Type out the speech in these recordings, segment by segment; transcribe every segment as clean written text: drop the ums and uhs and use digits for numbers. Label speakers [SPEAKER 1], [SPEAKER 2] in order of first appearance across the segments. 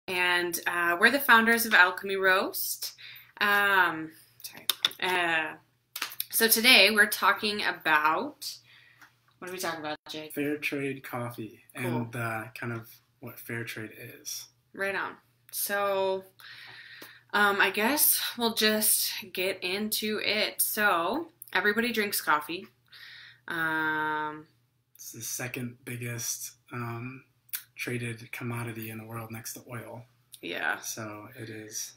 [SPEAKER 1] and we're the founders of Alchemy Roast. Sorry. So today we're talking about, what are we talking about, Jake?
[SPEAKER 2] Fair trade coffee
[SPEAKER 1] Cool.
[SPEAKER 2] and kind of what fair trade is.
[SPEAKER 1] Right on. So I guess we'll just get into it. So everybody drinks coffee.
[SPEAKER 2] It's the second biggest traded commodity in the world next to oil.
[SPEAKER 1] Yeah.
[SPEAKER 2] So it is.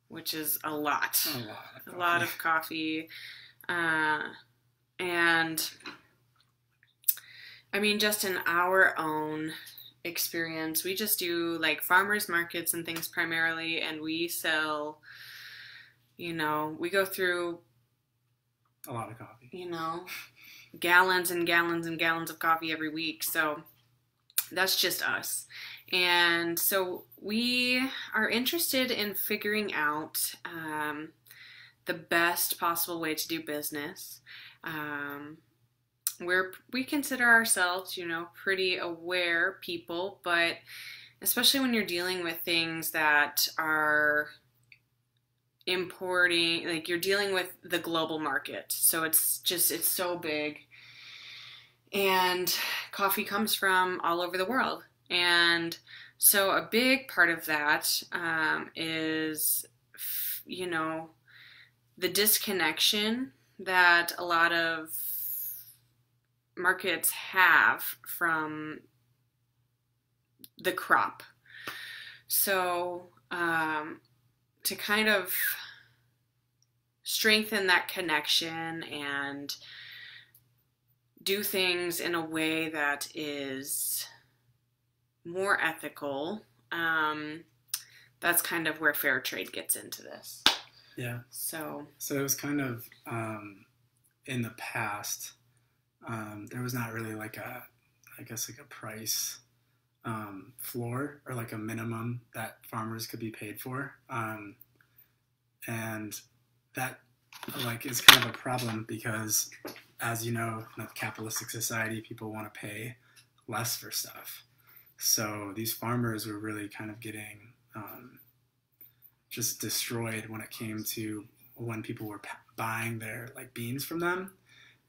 [SPEAKER 1] Which is a lot.
[SPEAKER 2] A lot of coffee.
[SPEAKER 1] A lot of coffee. And I mean, just in our own experience, we just do like farmers markets and things primarily, and we sell, we go through
[SPEAKER 2] a lot of coffee.
[SPEAKER 1] Gallons and gallons and gallons of coffee every week. So that's just us. And so we are interested in figuring out the best possible way to do business. We consider ourselves, pretty aware people, but especially when you're dealing with things that are importing, like you're dealing with the global market. So it's so big. And coffee comes from all over the world. And so a big part of that is, the disconnection that a lot of markets have from the crop. So to kind of strengthen that connection and do things in a way that is more ethical, that's kind of where fair trade gets into this.
[SPEAKER 2] Yeah.
[SPEAKER 1] So
[SPEAKER 2] it was kind of in the past, there was not really like a price floor or like a minimum that farmers could be paid for, and that is kind of a problem because, as you know, in a capitalistic society, people want to pay less for stuff. So these farmers were really kind of getting just destroyed when it came to when people were buying their beans from them.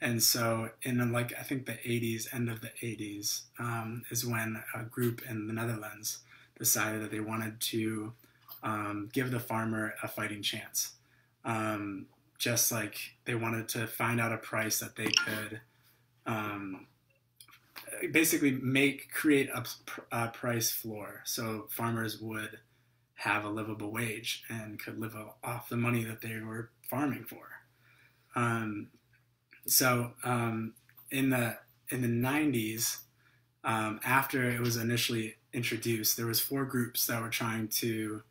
[SPEAKER 2] And so in I think the 80s, end of the 80s, is when a group in the Netherlands decided that they wanted to give the farmer a fighting chance. Just like they wanted to find out a price that they could basically create a price floor so farmers would have a livable wage and could live off the money that they were farming for. So in the 90s, after it was initially introduced, there was 4 groups that were trying to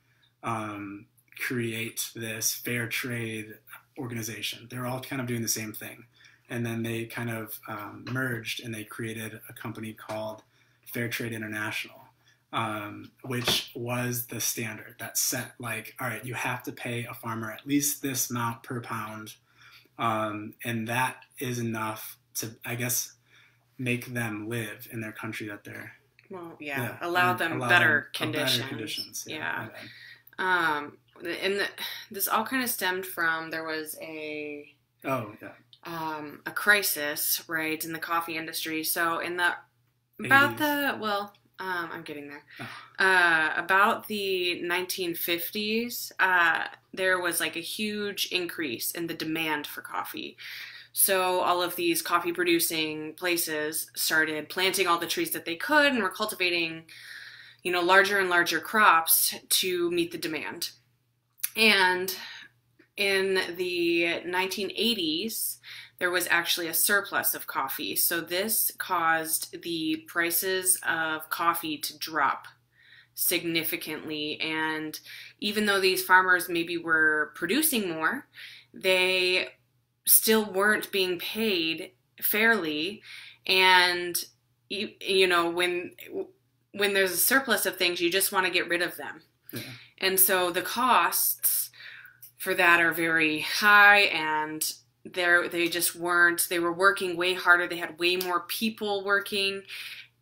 [SPEAKER 2] create this fair trade organization. They were all kind of doing the same thing. And then they kind of merged and they created a company called Fair Trade International, which was the standard that set all right, you have to pay a farmer at least this amount per pound. And that is enough to, I guess, make them live in their country that they're...
[SPEAKER 1] Well, yeah, allow them better conditions.
[SPEAKER 2] Better conditions.
[SPEAKER 1] Yeah. And this all kind of stemmed from, there was a crisis, right, in the coffee industry. So in the, about 80s. I'm getting there. About the 1950s, there was a huge increase in the demand for coffee. So all of these coffee producing places started planting all the trees that they could and were cultivating, larger and larger crops to meet the demand. And in the 1980s, there was actually a surplus of coffee. So this caused the prices of coffee to drop significantly. And even though these farmers maybe were producing more, they still weren't being paid fairly. And, when there's a surplus of things, you just want to get rid of them.
[SPEAKER 2] Yeah.
[SPEAKER 1] And so the costs for that are very high, and they were working way harder. They had way more people working,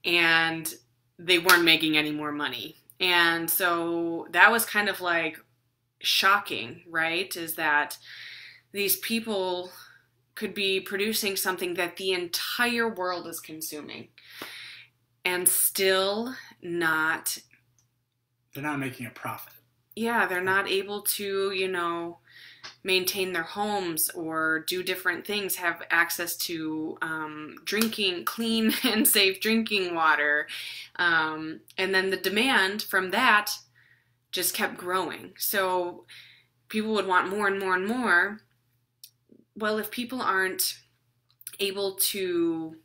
[SPEAKER 1] and they weren't making any more money. And so that was kind of like shocking, right? Is that these people could be producing something that the entire world is consuming and still not.
[SPEAKER 2] They're not making a profit.
[SPEAKER 1] Yeah, they're not able to, maintain their homes or do different things, have access to drinking, clean and safe drinking water. And then the demand from that just kept growing. So people would want more and more and more. Well, if people aren't able to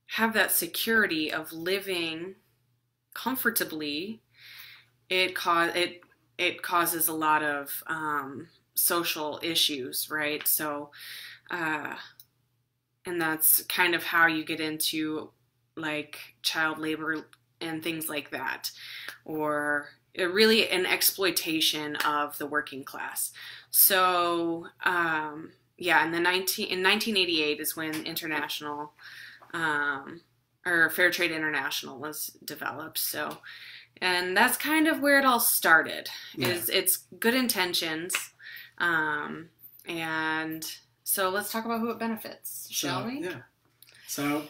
[SPEAKER 1] have that security of living comfortably, it causes a lot of social issues, right? So, and that's kind of how you get into like child labor and things like that, or really an exploitation of the working class. So, yeah, in 1988 is when International, or Fair Trade International was developed. So, and that's kind of where it all started. Is it's good intentions, and so let's talk about who it benefits, shall we?
[SPEAKER 2] Yeah. So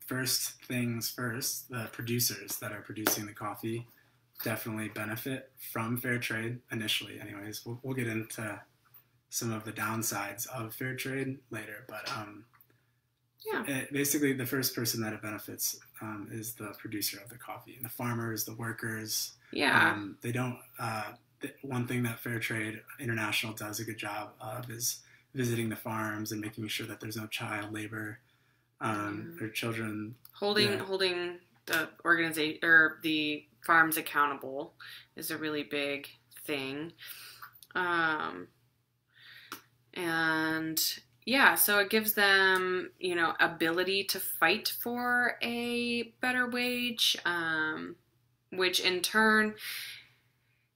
[SPEAKER 2] first things first, the producers that are producing the coffee definitely benefit from fair trade initially. Anyways, we'll get into some of the downsides of fair trade later, but basically the first person that it benefits is the producer of the coffee, and the farmers, the workers.
[SPEAKER 1] Yeah.
[SPEAKER 2] They don't. One thing that Fair Trade International does a good job of is visiting the farms and making sure that there's no child labor or children. Holding
[SPEAKER 1] the organization or the farms accountable is a really big thing. And yeah, so it gives them, ability to fight for a better wage, which in turn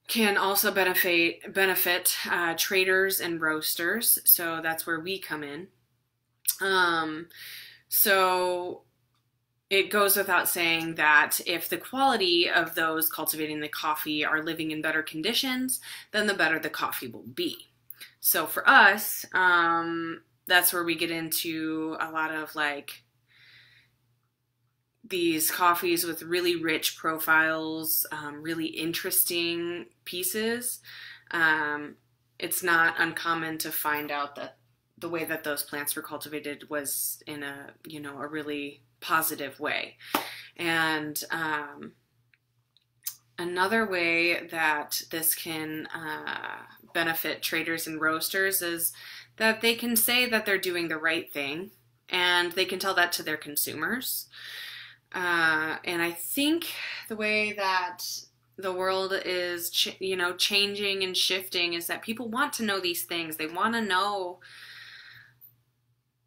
[SPEAKER 1] can also benefit traders and roasters. So that's where we come in. So it goes without saying that if the quality of those cultivating the coffee are living in better conditions, then the better the coffee will be. So for us, that's where we get into a lot of like these coffees with really rich profiles, really interesting pieces. It's not uncommon to find out that the way that those plants were cultivated was in a really positive way. And another way that this can benefit traders and roasters is that they can say that they're doing the right thing, and they can tell that to their consumers. And I think the way that the world is, changing and shifting is that people want to know these things. They want to know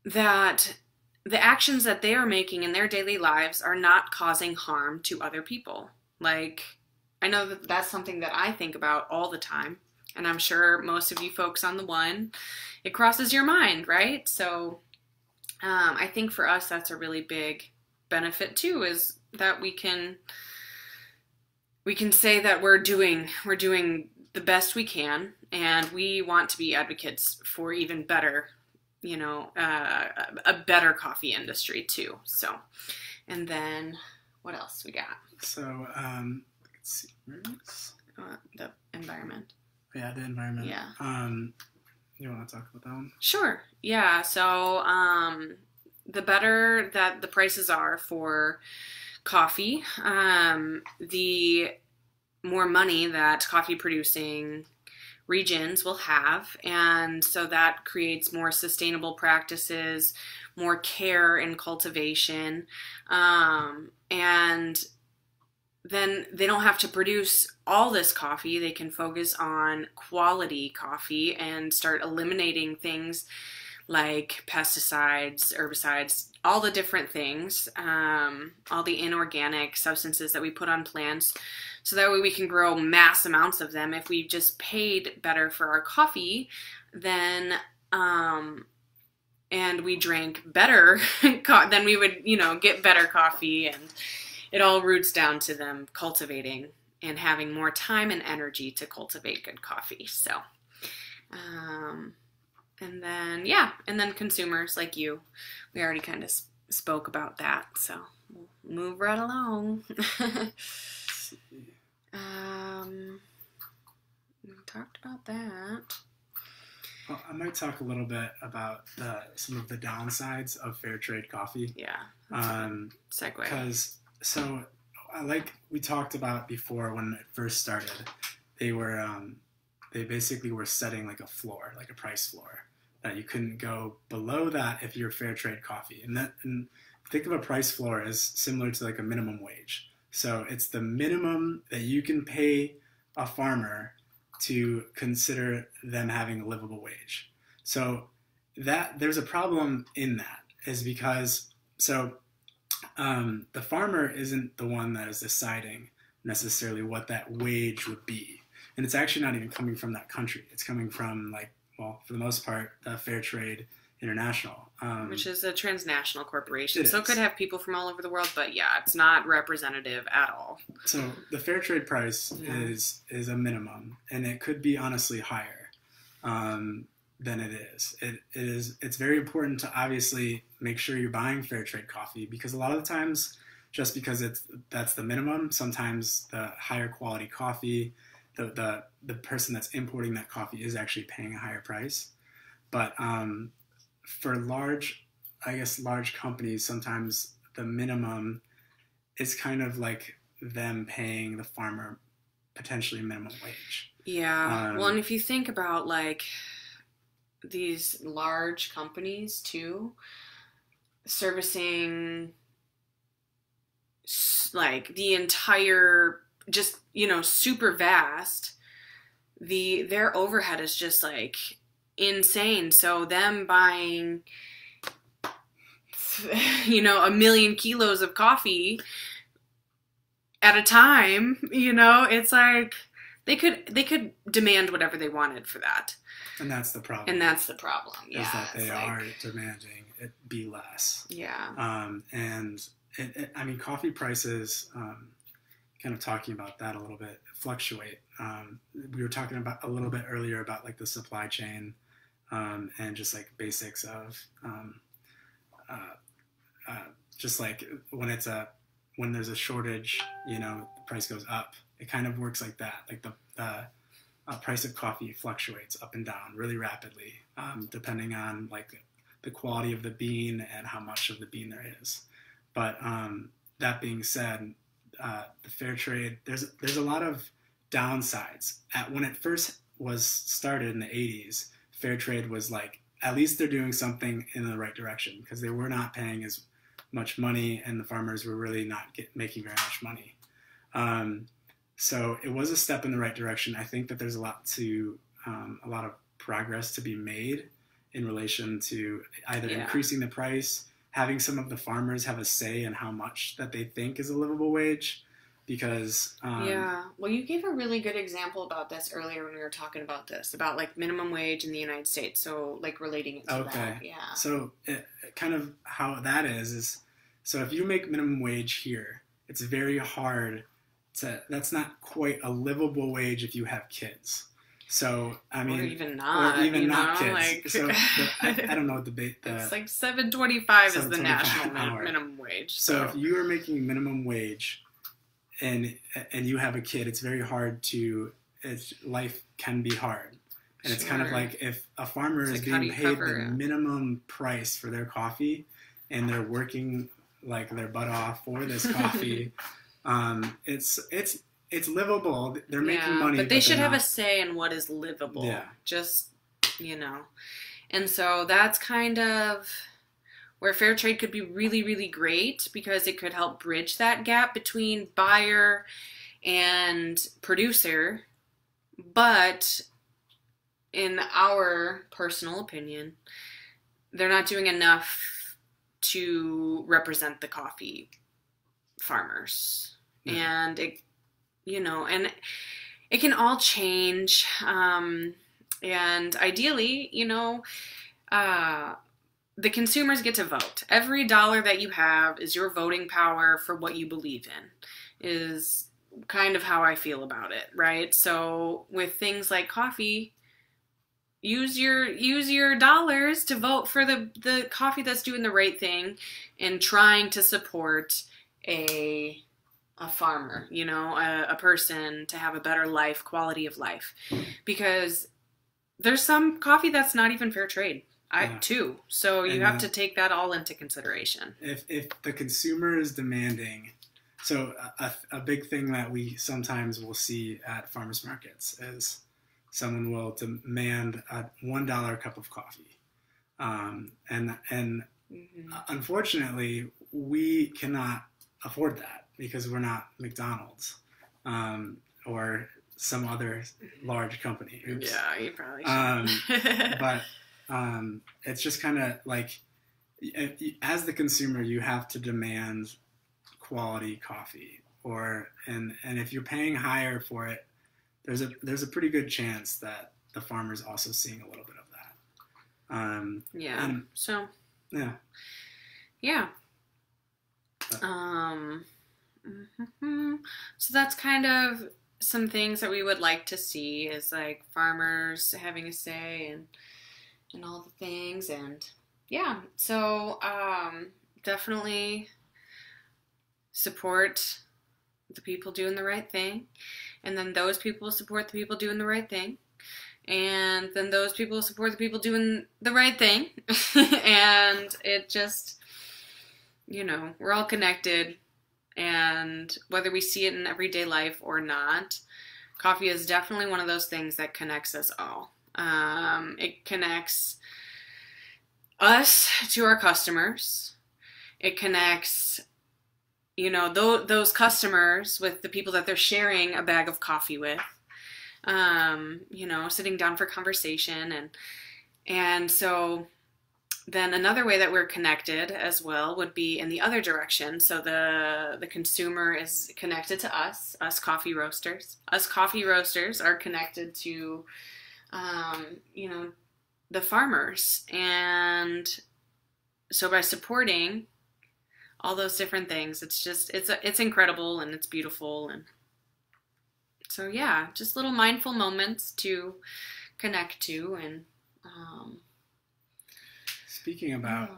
[SPEAKER 1] that the actions that they are making in their daily lives are not causing harm to other people. Like, I know that that's something that I think about all the time, and I'm sure most of you folks on the one, it crosses your mind, right? So I think for us that's a really big benefit too, is that we can say that we're doing the best we can, and we want to be advocates for even better, a better coffee industry too. So, and then what else we got?
[SPEAKER 2] So let's see,
[SPEAKER 1] the environment.
[SPEAKER 2] Yeah, the environment.
[SPEAKER 1] Yeah.
[SPEAKER 2] You want to talk about that one?
[SPEAKER 1] Sure. Yeah. So the better that the prices are for coffee, the more money that coffee producing regions will have, and so that creates more sustainable practices, more care in cultivation, and then they don't have to produce all this coffee. They can focus on quality coffee and start eliminating things like pesticides, herbicides, all the different things, all the inorganic substances that we put on plants, so that way we can grow mass amounts of them. If we just paid better for our coffee, then and we drank better, then we would, get better coffee, and it all roots down to them cultivating and having more time and energy to cultivate good coffee. So, and then consumers like you, we already kind of spoke about that. So we'll move right along. We talked about that.
[SPEAKER 2] Well, I might talk a little bit about some of the downsides of fair trade coffee.
[SPEAKER 1] Yeah. Segue.
[SPEAKER 2] Because like we talked about before when it first started, they basically were setting like a floor, like a price floor, that you couldn't go below that if you're fair trade coffee. And think of a price floor as similar to like a minimum wage. So it's the minimum that you can pay a farmer to consider them having a livable wage. So that there's a problem in that is because the farmer isn't the one that is deciding necessarily what that wage would be. And it's actually not even coming from that country. It's coming from for the most part, Fair Trade International.
[SPEAKER 1] Which is a transnational corporation. So it could have people from all over the world, but yeah, it's not representative at all.
[SPEAKER 2] So the fair trade price is a minimum, and it could be honestly higher than it is. It's very important to obviously make sure you're buying fair trade coffee, because a lot of the times, just because that's the minimum, sometimes the higher quality coffee, the person that's importing that coffee is actually paying a higher price. But for large companies, sometimes the minimum is kind of like them paying the farmer potentially minimum wage.
[SPEAKER 1] Yeah. Well, and if you think about like these large companies too, servicing like the entire, just, super vast, their overhead is just like insane. So them buying, 1 million kilos of coffee at a time, it's like they could demand whatever they wanted for that.
[SPEAKER 2] And that's the problem.
[SPEAKER 1] Yeah.
[SPEAKER 2] Is that they are demanding it be less.
[SPEAKER 1] Yeah.
[SPEAKER 2] And coffee prices, kind of talking about that a little bit, fluctuate. We were talking about a little bit earlier about like the supply chain, and just like basics of, just like when there's a shortage, the price goes up. It kind of works like that. Like the price of coffee fluctuates up and down really rapidly, depending on like the quality of the bean and how much of the bean there is. But that being said, the fair trade, there's a lot of downsides. When it first was started in the 80s, fair trade was like, at least they're doing something in the right direction, because they were not paying as much money and the farmers were really not making very much money. So it was a step in the right direction. I think that there's a lot of progress to be made in relation to either increasing the price, having some of the farmers have a say in how much that they think is a livable wage, because
[SPEAKER 1] well, you gave a really good example about this earlier when we were talking about like minimum wage in the United States, so like relating it to that. Yeah.
[SPEAKER 2] So kind of how that is so if you make minimum wage here, it's very hard that's not quite a livable wage if you have kids. So or
[SPEAKER 1] even not
[SPEAKER 2] kids.
[SPEAKER 1] Like,
[SPEAKER 2] so I don't know what
[SPEAKER 1] it's like $7.25 is the national minimum wage.
[SPEAKER 2] So if you are making minimum wage and you have a kid, it's very hard life can be hard. And it's kind of like if a farmer is being paid the minimum price for their coffee and they're working like their butt off for this coffee, it's livable. They're making money,
[SPEAKER 1] but they should have a say in what is livable.
[SPEAKER 2] Yeah.
[SPEAKER 1] Just, and so that's kind of where fair trade could be really, really great, because it could help bridge that gap between buyer and producer. But in our personal opinion, they're not doing enough to represent the coffee farmers. Mm-hmm. And and it can all change. And ideally, the consumers get to vote. Every dollar that you have is your voting power for what you believe in, is kind of how I feel about it, right? So with things like coffee, use your dollars to vote for the coffee that's doing the right thing and trying to support a farmer, you know, a person to have a better life, quality of life. Because there's some coffee that's not even fair trade. Too. So you have to take that all into consideration.
[SPEAKER 2] If the consumer is demanding, so a big thing that we sometimes will see at farmers markets is someone will demand a $1 cup of coffee, and unfortunately we cannot afford that because we're not McDonald's or some other large company. Oops.
[SPEAKER 1] Yeah, you probably should.
[SPEAKER 2] But it's just kind of like, as the consumer, you have to demand quality coffee, and if you're paying higher for it, there's a pretty good chance that the farmer's also seeing a little bit of that.
[SPEAKER 1] So that's kind of some things that we would like to see, is like farmers having a say and all the things, and so definitely support the people doing the right thing, and then those people support the people doing the right thing, and then those people support the people doing the right thing. And it just, you know, we're all connected, and whether we see it in everyday life or not, coffee is definitely one of those things that connects us all. It connects us to our customers. It connects, you know, those customers with the people that they're sharing a bag of coffee with. You know, sitting down for conversation, and so then another way that we're connected as well would be in the other direction. So the consumer is connected to us coffee roasters. Us coffee roasters are connected to you know, the farmers. And so by supporting all those different things, it's incredible, and it's beautiful. And so, yeah, just little mindful moments to connect to. And
[SPEAKER 2] speaking about,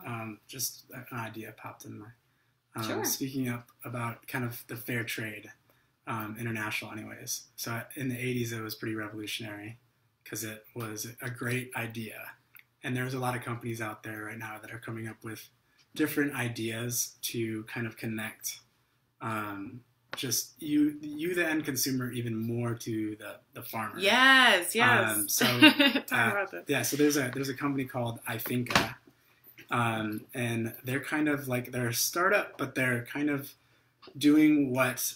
[SPEAKER 2] just an idea popped in my,
[SPEAKER 1] sure.
[SPEAKER 2] Speaking about kind of the fair trade, international anyways. So in the 80s, it was pretty revolutionary, because it was a great idea. And there's a lot of companies out there right now that are coming up with different ideas to kind of connect just you the end consumer even more to the farmer.
[SPEAKER 1] Yes.
[SPEAKER 2] So
[SPEAKER 1] talk about that.
[SPEAKER 2] Yeah, so there's a company called iThinka, and they're kind of like, they're a startup, but they're kind of doing what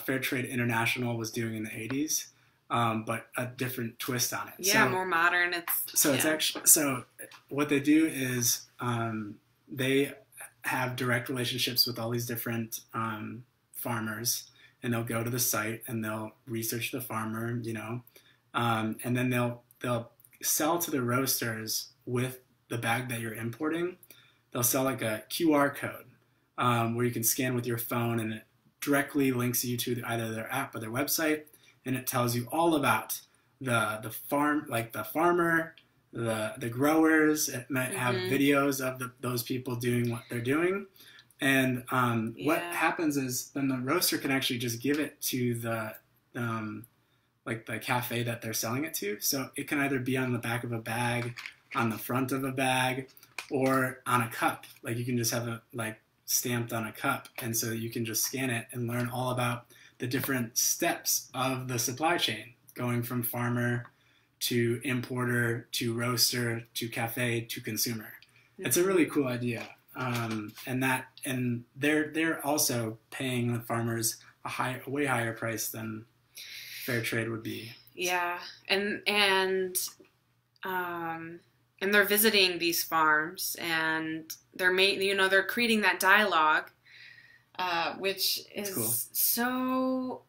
[SPEAKER 2] Fair Trade International was doing in the 80s. But a different twist on it.
[SPEAKER 1] Yeah, so, more modern.
[SPEAKER 2] It's actually, so what they do is they have direct relationships with all these different farmers, and they'll go to the site and they'll research the farmer, you know, and then they'll sell to the roasters with the bag that you're importing. They'll sell like a QR code where you can scan with your phone, and it directly links you to either their app or their website. And it tells you all about the farm, like the farmer, the growers. It might have videos of those people doing what they're doing. And what happens is then the roaster can actually just give it to the cafe that they're selling it to. So it can either be on the back of a bag, on the front of a bag, or on a cup. Like you can just have it stamped on a cup, and so you can just scan it and learn all about the different steps of the supply chain, going from farmer to importer to roaster to cafe to consumer. Mm-hmm. It's a really cool idea, and they're also paying the farmers a way higher price than fair trade would be.
[SPEAKER 1] Yeah, and they're visiting these farms, and they're creating that dialogue. Which is cool. So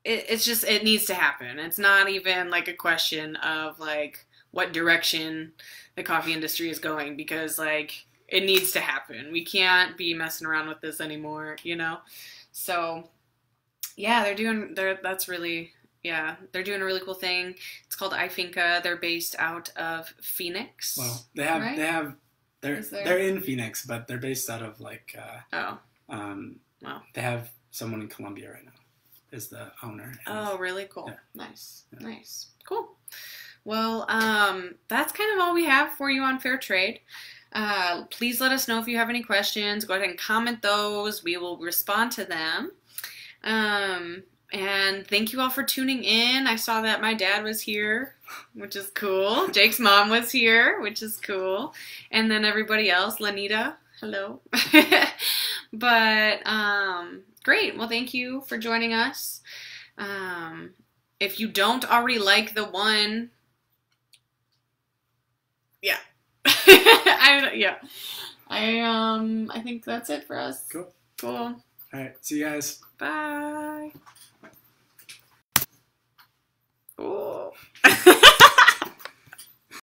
[SPEAKER 1] it needs to happen. It's not even like a question of like what direction the coffee industry is going, because like it needs to happen. We can't be messing around with this anymore, you know? So Yeah, that's really, yeah, they're doing a really cool thing. It's called iFinca. They're based out of Phoenix.
[SPEAKER 2] Well,
[SPEAKER 1] right?
[SPEAKER 2] they're in Phoenix, but they're based out of like,
[SPEAKER 1] wow.
[SPEAKER 2] They have someone in Colombia right now is the owner.
[SPEAKER 1] Oh, really cool.
[SPEAKER 2] Yeah.
[SPEAKER 1] Nice. Cool. Well, that's kind of all we have for you on Fair Trade. Please let us know if you have any questions. Go ahead and comment those. We will respond to them. And thank you all for tuning in. I saw that my dad was here, which is cool. Jake's mom was here, which is cool. And then everybody else, Lanita, hello. But, great. Well, thank you for joining us. If you don't already like the one, yeah. I think that's it for us.
[SPEAKER 2] Cool.
[SPEAKER 1] Cool.
[SPEAKER 2] All right. See you guys.
[SPEAKER 1] Bye.